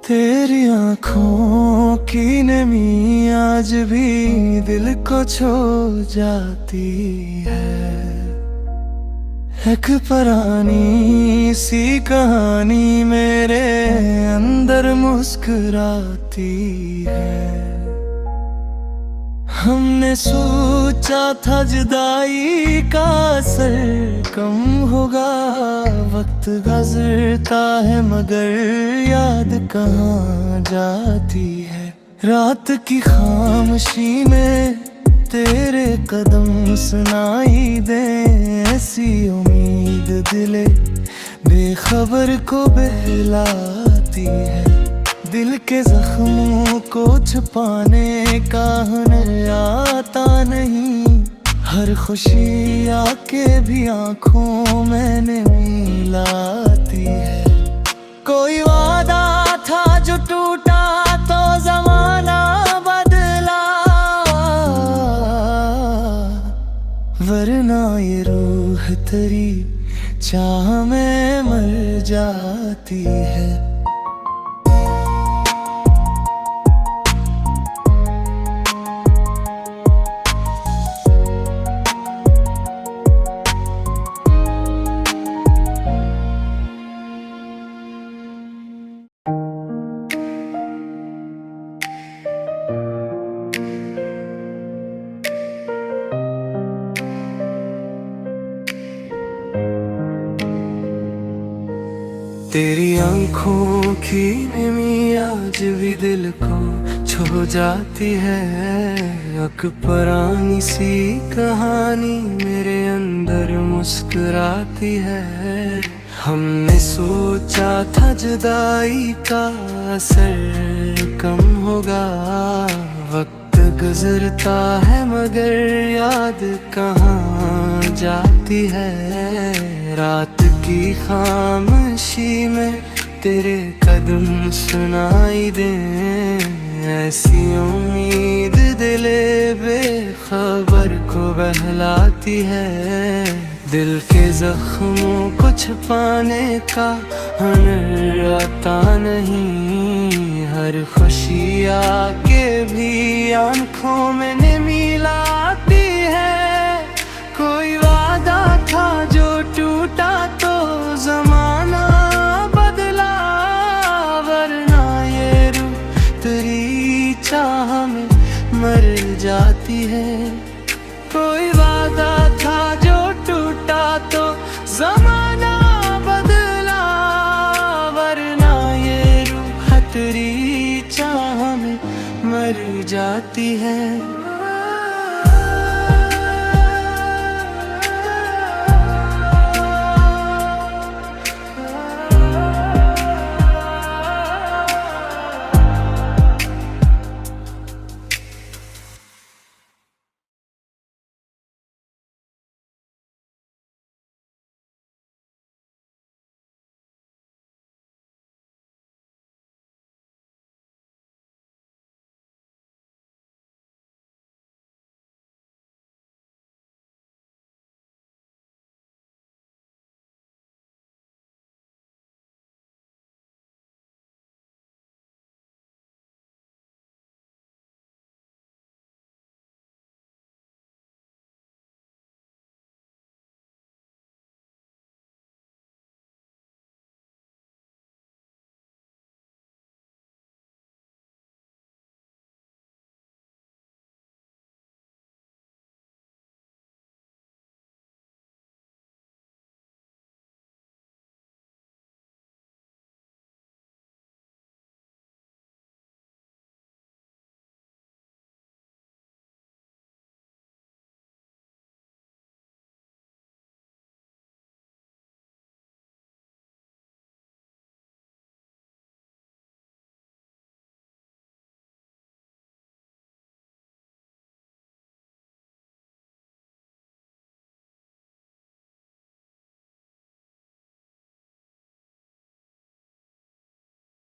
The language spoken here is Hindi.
तेरी आँखों की नमी आज भी दिल को छू जाती है। एक पुरानी सी कहानी मेरे अंदर मुस्कुराती है। हमने सोचा था जुदाई का असर कम होगा, वक्त गुजरता है मगर याद कहाँ जाती है। रात की खामोशी में तेरे कदम सुनाई दे, ऐसी उम्मीद दिले बेखबर को बहलाती है। दिल के जख्मों को छुपाने का हुनर आता नहीं, हर खुशी आके भी आंखों मैंने मिलाती है। कोई वादा था जो टूटा तो जमाना बदला, वरना ये रूह तेरी चाह में मर जाती है। तेरी आँखों की नमी आज भी दिल को छू जाती है। एक पुरानी सी कहानी मेरे अंदर मुस्कुराती है। हमने सोचा था जुदाई का असर कम होगा, वक्त गुजरता है मगर याद कहाँ जाती है। रात की खामोशी में तेरे कदम सुनाई दे, ऐसी उम्मीद दिले बेखबर को बहलाती है। दिल के जख्मों को छुपाने का हुनर आता नहीं, हर खुशी आके भी आंखों में मिलाती है। कोई वादा था जो टूटा तो जमाना बदला, वरना ये रूह तेरी चाह में मर जाती है। कोई वादा था जो टूटा तो जमाना बदला, वरना ये रूह तेरी चाह में मर जाती है।